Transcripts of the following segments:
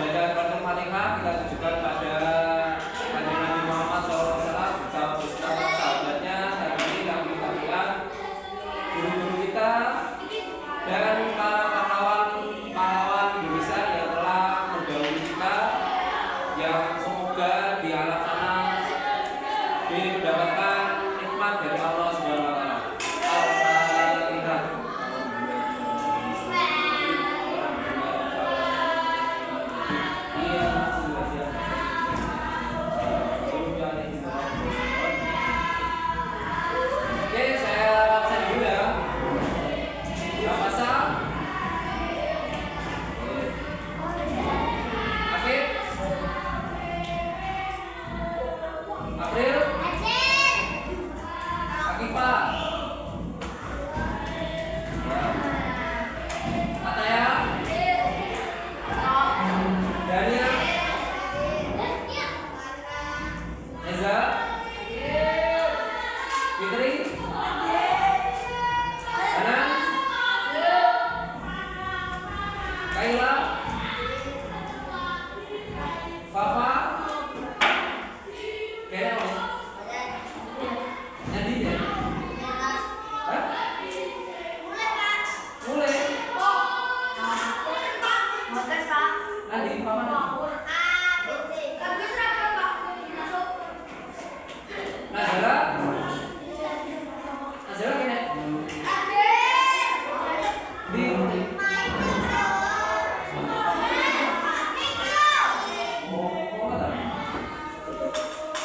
bacaan Fatihah kita tujukan pada Nabi Muhammad SAW bersama sahabatnya, tabi'in, tabi'at, guru-guru kita, dan para pahlawan Indonesia yang telah mendahului kita, yang semoga di alam sana mendapatkan nikmat dari Allah Subhanahu wa Ta'ala. Al-Fatihah. Oke, saya dulu ya. Nggak pasang. Akif. April. Akifah. Ataya. Dania. Eza. Fitri. Anan. Kaila. Papa. Kero. Nadine. Hah? Mulai. Nadine, Papa. Nazara. Nazara kene. Di. Oh, ada.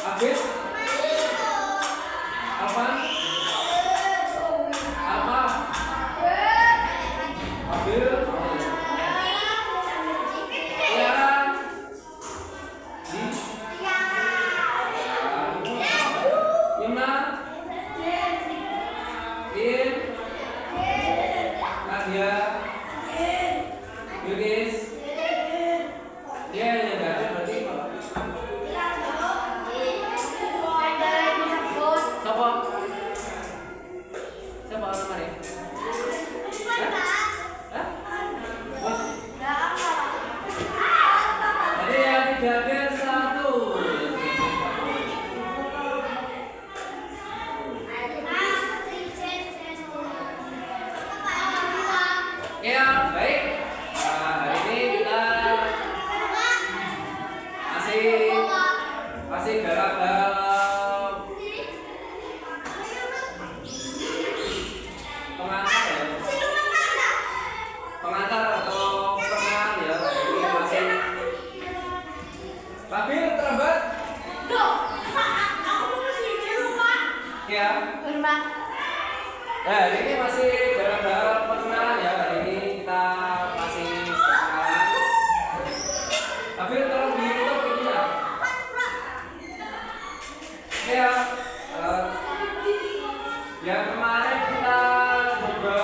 Abis. Apa? Apa? Abil. Tiara. Di. Yumna. In. Nadia. Yudis. Dia yang nggak ada berarti apa? Siapa? Siapa orang mana? Hah? Jadi yang dijaga satu. Ya, baik. Nah, hari ini kita masih dalam pengantar atau perkenalan ya. Ini masih Babil terlambat. Ya. Nah, ini masih dalam perkenalan ya. Hari ini kita masih perkenalan. Babil tolong ditutup ininya. Ya. Yang kemarin kita coba,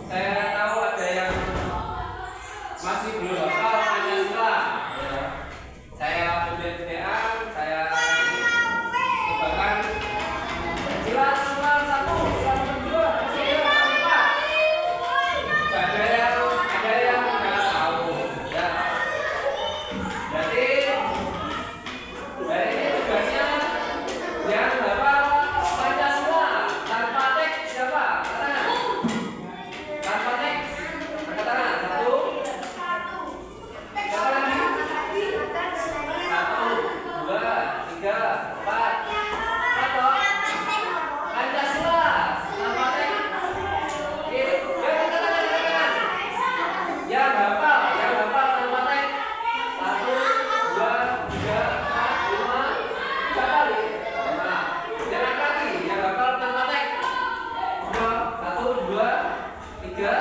saya tahu ada yang masih belum hafal Pancasila. Ya. Saya beda-bedaan, saya cobakan sila satu, sila kedua, sila keempat. Ada yang nggak tahu. Ya. Jadi dari ini tugasnya yang hafal Pancasila tanpa teks siapa? Katakan. Tanpa teks. Angkat tangan. Satu. Siapa lagi? Satu, dua, tiga, empat. Satu. Pancasila tanpa teks. Oke. Katakan. Yang hafal tanpa teks. Satu, dua, tiga, empat, lima. Berapa kali? Lima. Jangan kaki, yang hafal tanpa teks. Satu, dua, tiga.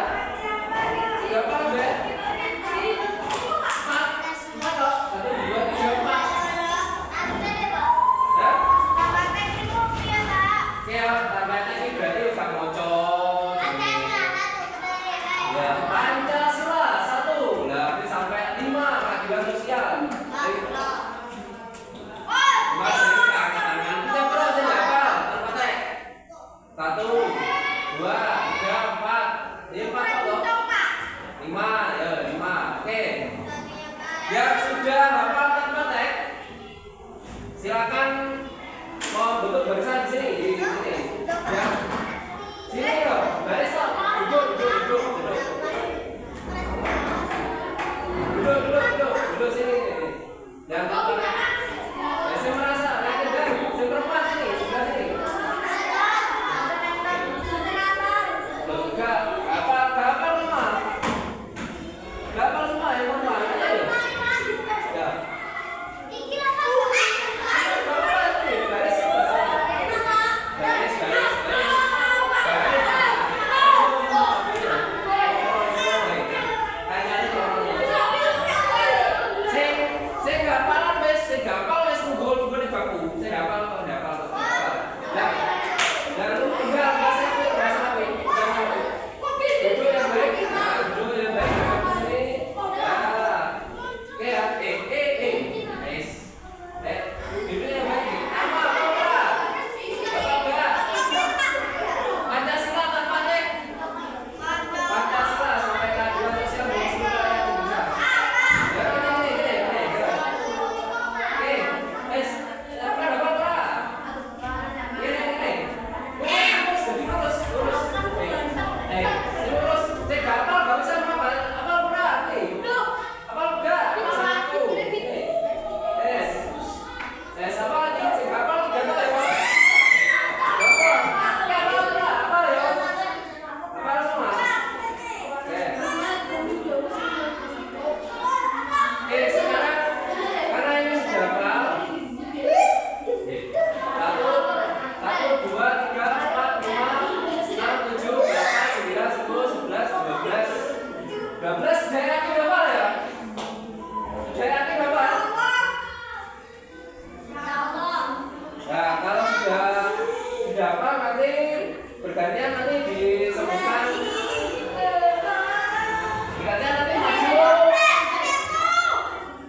Tiga apa be? Empat. Satu, dua, tiga, empat. Hah? Ya, tanpa teks ini berarti udah ngocok. Ya, Pancasila satu. Nah, ini sampai 5 keadilan sosial. Mas, ini angkat tangan. Kita terus ya, hafal tanpa teks. Satu, dua, tiga, empat. Ini 4 atau 5? 5, ya 5. Oke. Yang sudah hafal tanpa teks, silakan mau bentuk barisan di sini, di sini. Ya, sini loh, baris loh. Duduk sini. Yang tanpa teks. Saya merasa, yakin kan? Saya perempuan sini, sebelah sini. Loh juga, hafal semua. Hafal semua yang perempuan. Ya. Bergantian nanti disebutkan. Bergantian nanti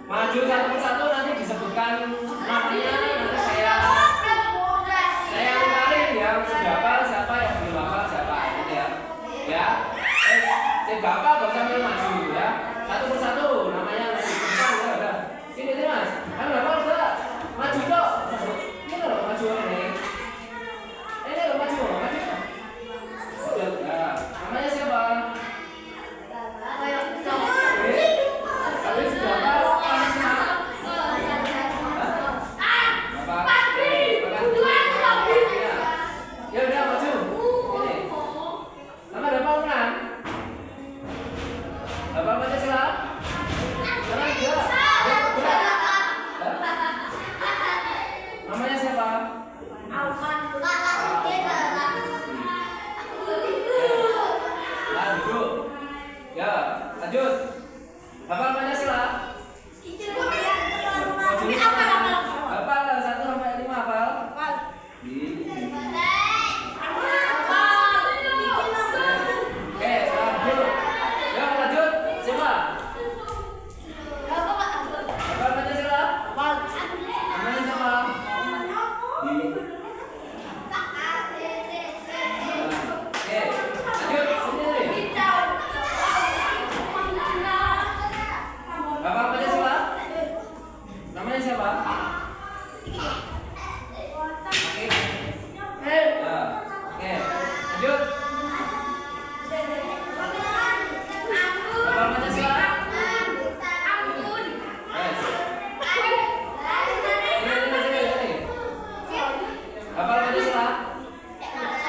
maju satu persatu, nanti disebutkan namanya. Nanti saya kenalin yang sudah hafal siapa, yang belum hafal siapa, gitu ya. Ya, yang hafal gak usah maju ya. Satu persatu namanya nanti disebutkan. Udah. Sini Mas, kan hafal sudah. Maju dong. Ini loh maju ini. Ini loh maju. Namanya siapa? Ya udah maju. Ini. Nama ada bangunan. Apa Pancasila? Nama dia. Namanya siapa? Duduk. Ya, lanjut. Hafal Pancasila? Hafal 1 sampai 5 hafal? Oke, lanjut. Ya, lanjut. Siapa? Hafal Pancasila? Namanya siapa? Oke, lanjut. Sini. Hafal Pancasila? Namanya siapa? Oke, lanjut. Hafal Pancasila? Sini. Hafal Pancasila? Namanya siapa?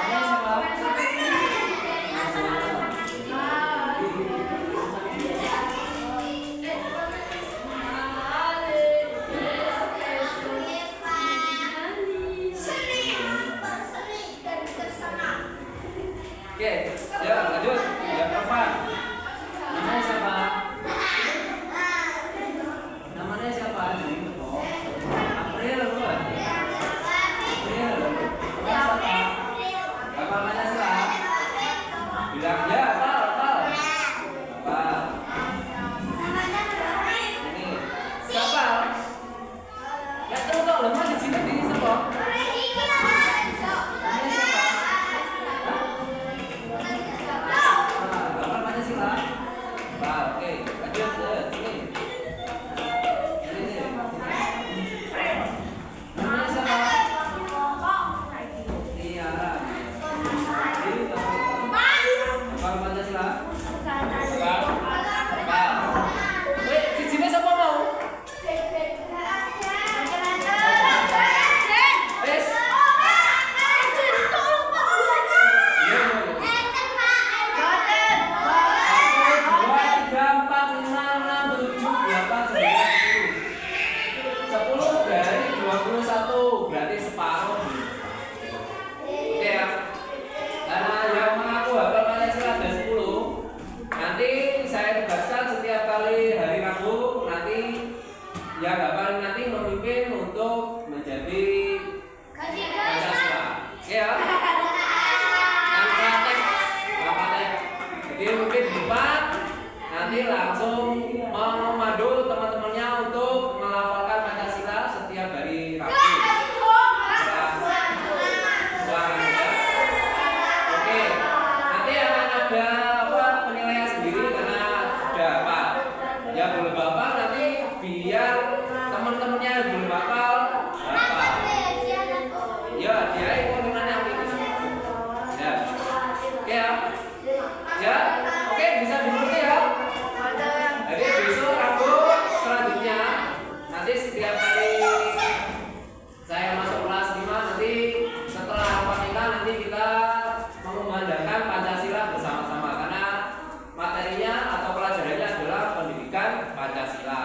8, 9, 10 dari 21 berarti separuh. Oke ya. Karena yang mengaku hafal Pancasila ada 10, nanti saya tugaskan setiap kali hari Rabu nanti yang hafal nanti memimpin untuk menjadi Pancasila. Oke ya. Jadi mungkin di depan nanti langsung memadu teman-temannya untuk melafalkan Pancasila setiap hari Rabu. Oke, nanti akan ada penilaian sendiri karena sudah apa? Yang belum hafal nanti biar teman-temannya yang belum hafal hafal. Ya, dia hitungannya gitu. Ya, oke ya. Ya, oke bisa dimengerti ya. Jadi besok Rabu selanjutnya nanti setiap kali saya masuk kelas 5 nanti setelah Al-Fatihah nanti kita mengumandangkan Pancasila bersama-sama karena materinya atau pelajarannya adalah pendidikan Pancasila.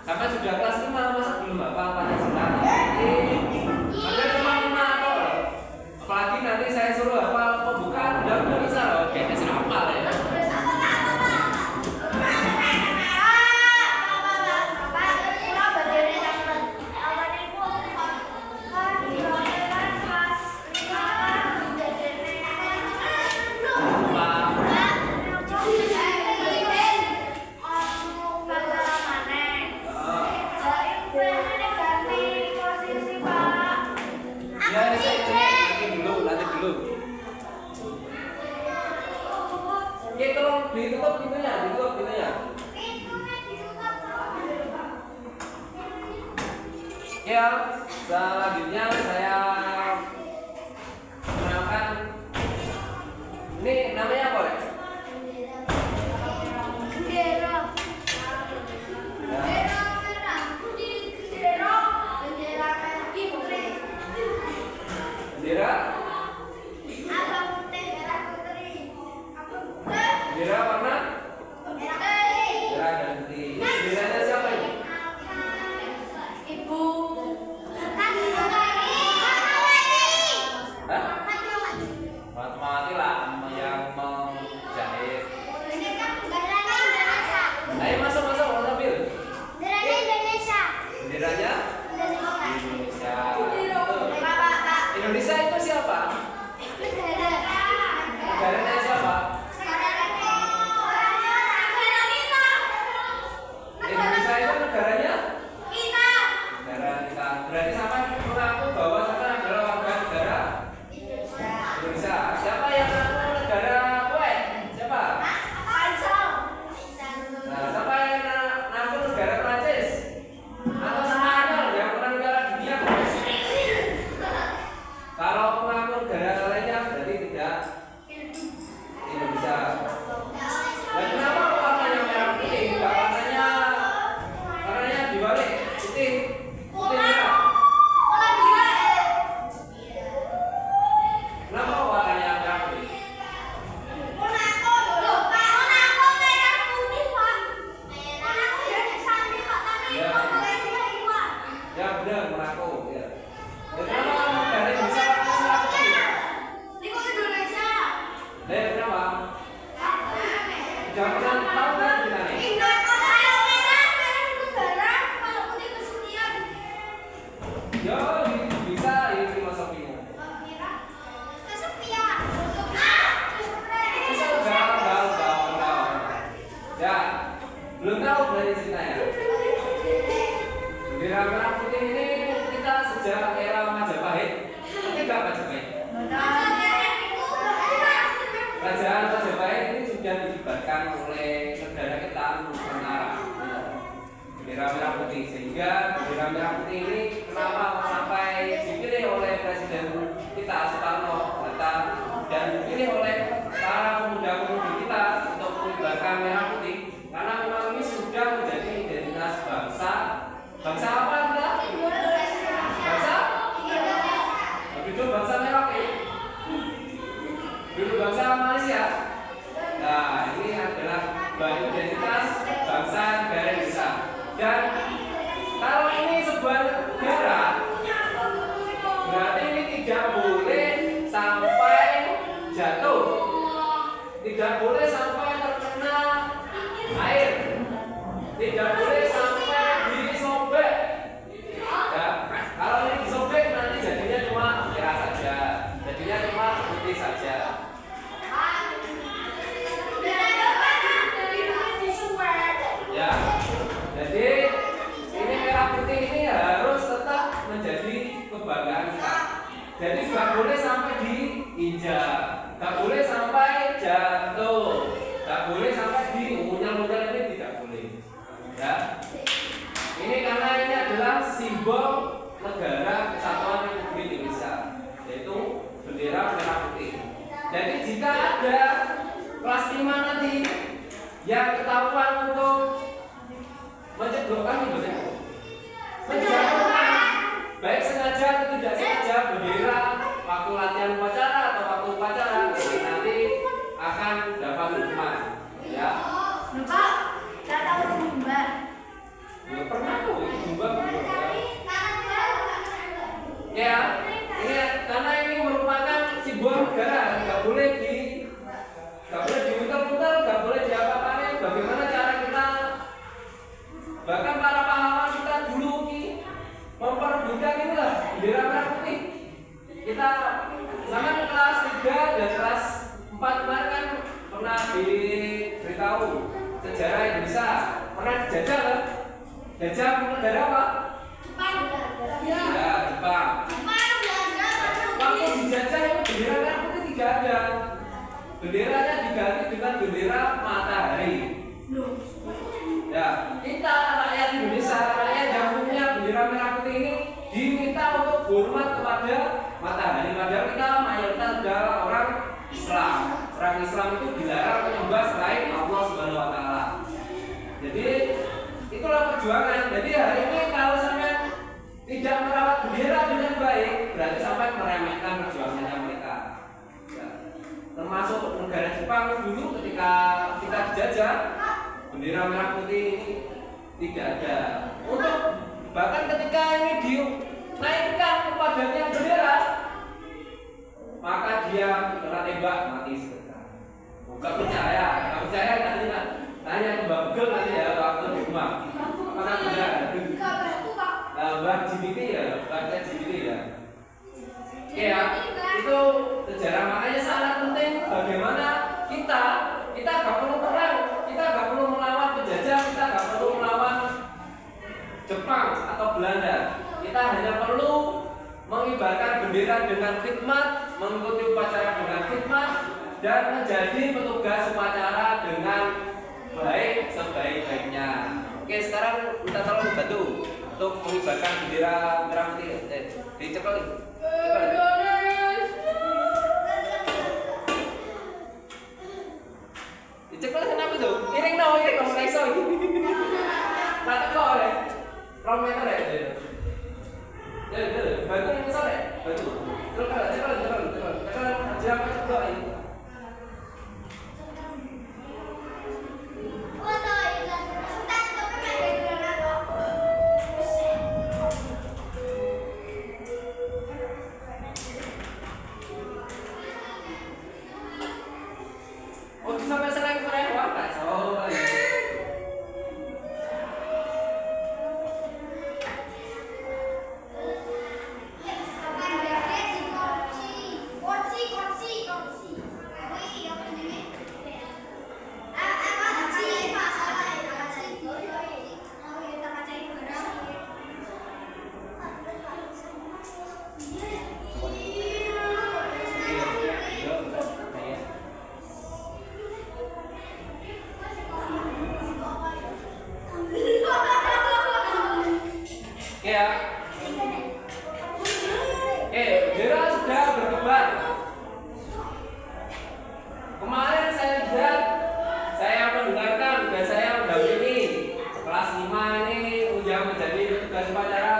Sampai sudah kelas 5 masa belum hafal Pancasila? Ada teman-teman atau apalagi nanti saya suruh hafal pembukaan udah bisa loh, kayaknya sudah hafal ya. Oke, tolong ditutup pintunya, Ya, selanjutnya saya mengenalkan ini namanya apa ya? Bendera. Bendera merah putih, bendera merah putih. Bendera? Apa putih merah putih? Apa putih? Bendera warna? Merah putih. Merah dan putih. Benderanya siapa ini? Ibu. Hah? Fatmawati lah yang menjahit. Ayo masuk mobil. Indonesia. Benderanya? Indonesia. Pak. Indonesia itu siapa? Negaranya siapa? Indonesia itu negaranya? Negara kita. Berarti sama mengaku bahwa sama adalah warga negara Indonesia. Siapa yang mengaku negara Kuwait? Siapa? Nah, siapa yang mengaku negara Prancis? Atau Spanyol yang pernah negara dunia? Kalau mengaku negara lainnya berarti tidak Indonesia. Dan kenapa warnanya merah putih? Enggak warnanya dibalik putih merah. Kenapa warnanya merah putih? Ya benar Monaco ya. Dan kenapa dari Indonesia warnanya merah putih? Nah, kenapa? Jangan pernah tahu kan kita nih? Ya bisa ini filosofinya. Ya, belum tahu dari Cina ya. Bendera merah putih ini kita sejak era Majapahit. Tapi enggak Majapahit. Kerajaan Majapahit ini sudah dikibarkan oleh negara kita Nusantara. Bendera merah putih sehingga bendera merah putih ini kenapa sampai dipilih oleh Presiden kita Soekarno-Hatta dan dipilih oleh para pemuda-pemudi kita untuk mengibarkan merah putih karena memang ini sudah menjadi identitas bangsa. Bangsa apa kita? Bangsa? Begitu bangsa Merauke. Dulu bangsa Malaysia. Nah, ini adalah identitas bangsa negara Indonesia. Dan simbol negara kesatuan Republik Indonesia, yaitu bendera merah putih. Jadi jika ada kelas 5 nanti yang ketahuan untuk mencedokkan baik sengaja atau tidak sengaja bendera waktu latihan upacara atau waktu upacara, nanti akan dapat hukuman. Ya. Pak, saya tahu lumba. Ya pernah tuh lumba. Ya, ini karena ini merupakan simbol negara, nggak boleh dimuter-muter, nggak boleh diapa-apain. Bagaimana cara kita, bahkan para pahlawan kita dulu memperebutkan inilah bendera merah putih. Kita zaman kelas 3 dan kelas 4 kemarin kan pernah diberitahu sejarah Indonesia, pernah dijajah kan? Jajah negara apa? Ya, Jepang. Waktu dijajah itu bendera merah putih tidak ada. Benderanya diganti dengan bendera matahari. Ya, kita rakyat Indonesia, rakyat yang punya bendera merah putih ini diminta untuk hormat kepada matahari. Padahal kita mayoritas adalah orang Islam. Orang Islam itu dilarang menyembah selain Allah Subhanahu Wa Taala. Jadi itulah perjuangan. Jadi hari ini kalau sampai tidak merawat bendera dengan baik, berarti sampai meremehkan perjuangannya mereka. Ya. Termasuk negara Jepang dulu ketika kita dijajah, bendera merah putih tidak ada. Untuk bahkan ketika ini dinaikkan kepada tiang bendera, maka dia kena tembak mati segera. Bukan percaya nanti tanya ke Mbak Begel nanti ya waktu di rumah. Apakah benar? Mbak GPT ya, baca GPT ya. Ya, itu sejarah, makanya sangat penting bagaimana kita nggak perlu perang, kita nggak perlu melawan penjajah, kita nggak perlu melawan Jepang atau Belanda. Kita hanya perlu mengibarkan bendera dengan khidmat, mengikuti upacara dengan khidmat, dan menjadi petugas upacara dengan baik sebaik-baiknya. Oke, sekarang kita tolong bantu untuk mengibarkan bendera merah putih. Dicekel. Dicekel kenapa tuh? Iring mulai iso iki. Nanti kok oleh 2 meter ya. Ya, bantu yang iso ya. Bantu. Cekel. Aja kok ini. Sampai senang keren wah kacau. Bendera sudah berkibar. Kemarin saya lihat, saya mendengarkan dan saya mendampingi kelas 5 ini yang menjadi tugas upacara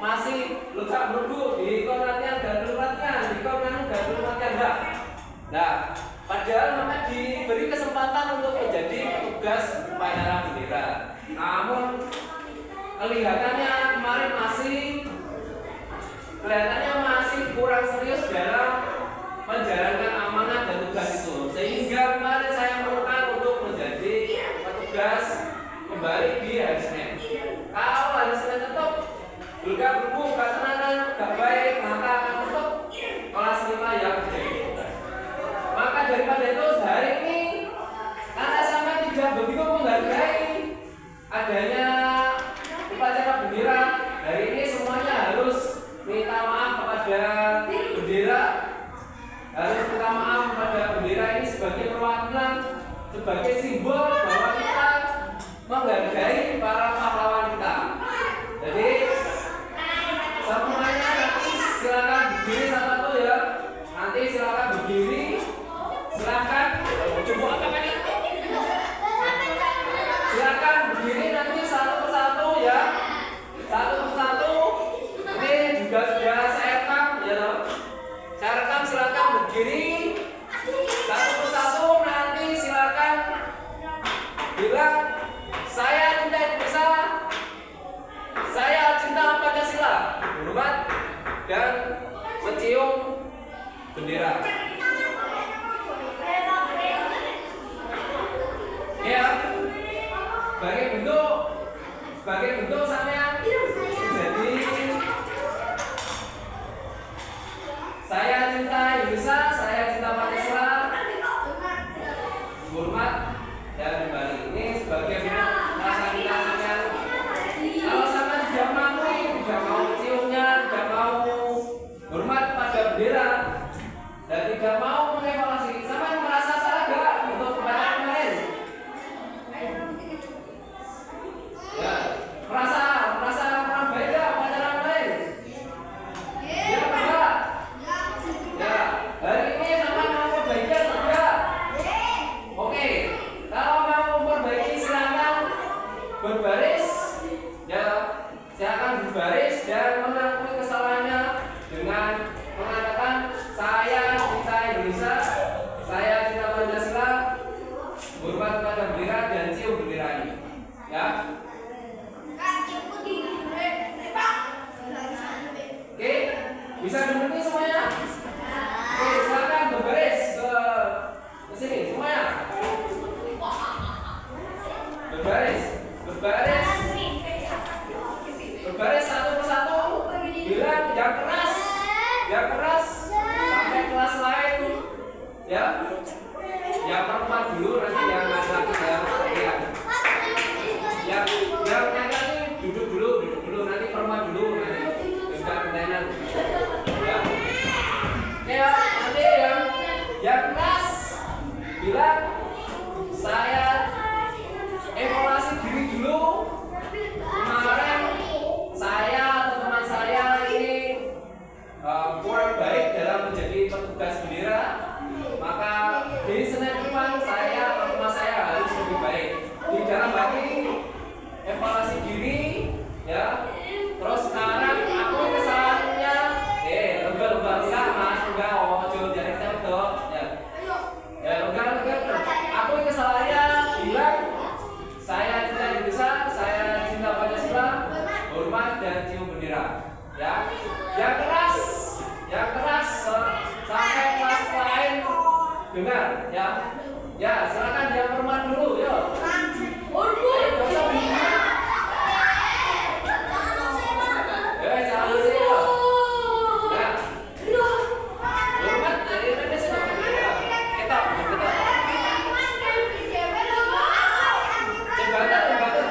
masih luka berbu di kon latihan dan latihan, di kon dan latihan enggak. Nah, padahal memang diberi kesempatan untuk menjadi tugas upacara bendera. Namun kelihatannya kemarin masih kurang serius dalam menjalankan amanah dan tugas itu, sehingga kemarin saya menemukan untuk menjadi petugas kembali di hari Senin. Kalau hari Senin tetap juga berbuka ketenangan gak baik, maka akan tetap kelas 5 yang terjadi. Maka daripada itu hari ini karena sampai tidak begitu menghargai adanya upacara bendera, hari ini semuanya harus minta maaf kepada bendera, harus minta maaf kepada bendera ini sebagai perwakilan, sebagai simbol bahwa kita menghargai para pahlawan kita. Jadi dan mencium bendera. Ya, sebagai bentuk sampean jadi saya cinta Indonesia, saya cinta Pancasila, hormat dan kembali. Ini sebagai bentuk rasa cinta sampean. Kalau sampean tidak mengakui, tidak mau ciumnya, tidak mau hormat pada bendera dan tidak mau mengevaluasi, sampean merasa salah gak untuk kepada kemarin? Ya, merasa kurang baik gak upacara kemarin? Ya, enggak? Ya, hari ini sampean mau memperbaiki atau enggak? Oke, kalau mau memperbaiki silakan berbaris. Ya, silakan berbaris dan mengakui kesalahannya dengan mengatakan saya cinta Indonesia, saya cinta Pancasila, hormat pada bendera dan cium bendera ini. Ya. Oke, bisa dimengerti semuanya? Oke, silakan berbaris ke sini semuanya. Berbaris satu persatu. Bilang yang keras sampai kelas lain. Ya, yang perempuan dulu, nanti yang laki-laki ya. Yang laki-laki duduk dulu, nanti perempuan dulu, nanti juga pendenan. Ya. Oke, nanti yang keras bilang saya evaluasi diri dulu. Kemarin saya atau teman saya ini kurang baik dalam menjadi petugas bendera, maka di Senin depan saya atau teman saya harus lebih baik. Di dalam hati evaluasi diri, ya. Terus sekarang aku kesalahannya, enggak mas, enggak, jangan jadi tempo, ya. Ya enggak. Aku kesalahannya bilang saya cinta Indonesia, saya cinta Pancasila, hormat dan cium bendera. Ya, yang keras sampai kelas lain dengar. Ya, silakan yang perempuan dulu, yuk. Jangan sih, yuk. Ya, hormat dari Indonesia. Kita. Jembatan.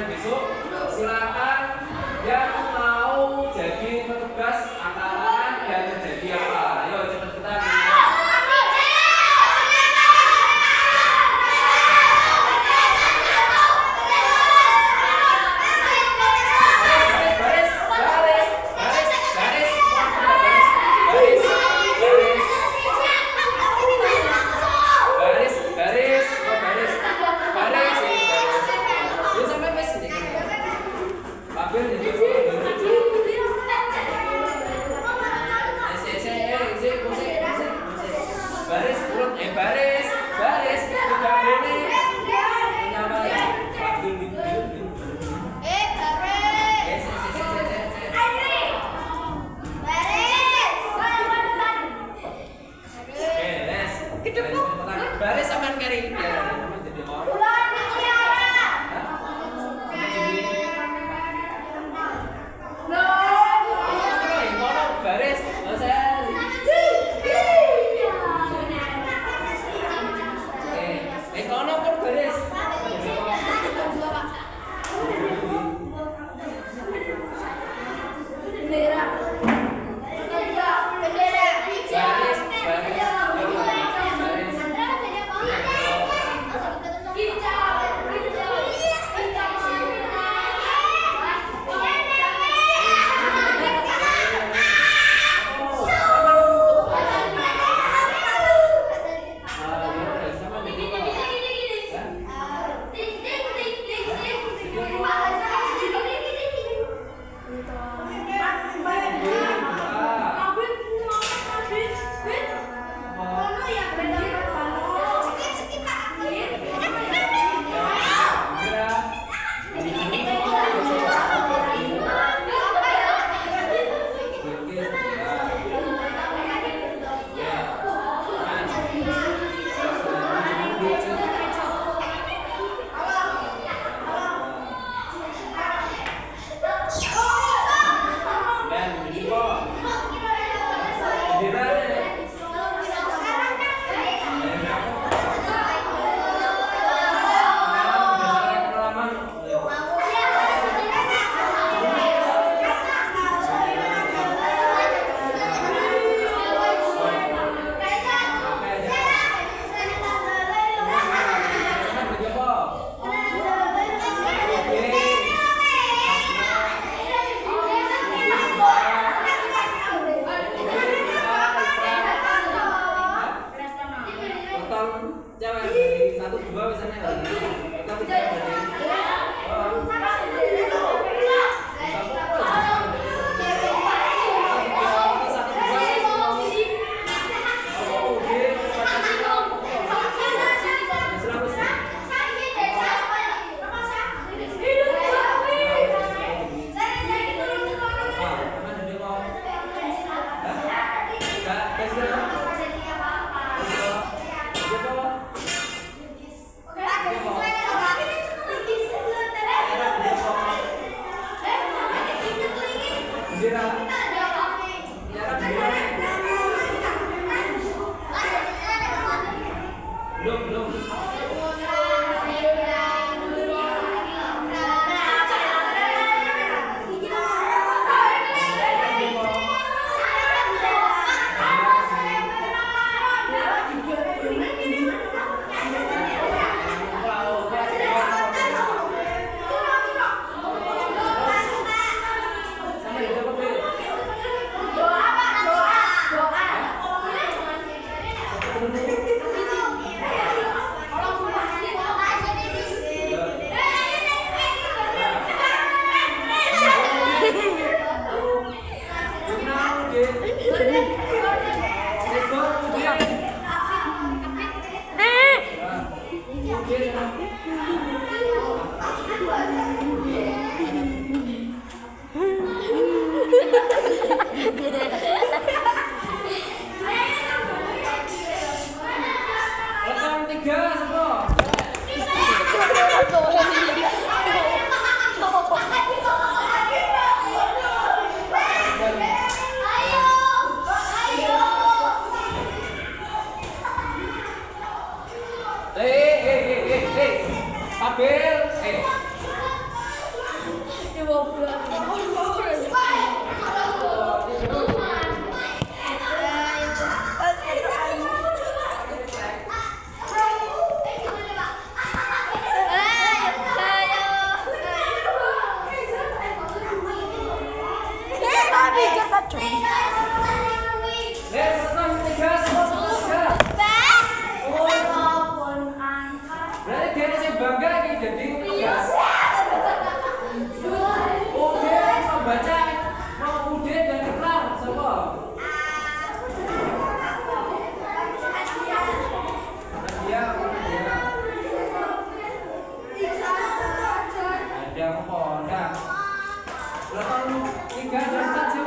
yang besok silakan yang mau jadi petugas angkat tangan dan terjadi apa. Ayo cepat-cepat. Garis. Ini sampai wes ini. Kabel jadi Berarti dia masih bangga nih jadi tugas. Ude membaca mau ude dan kenal semua. Dia ada apa? Ada. Belakang 3 dan 4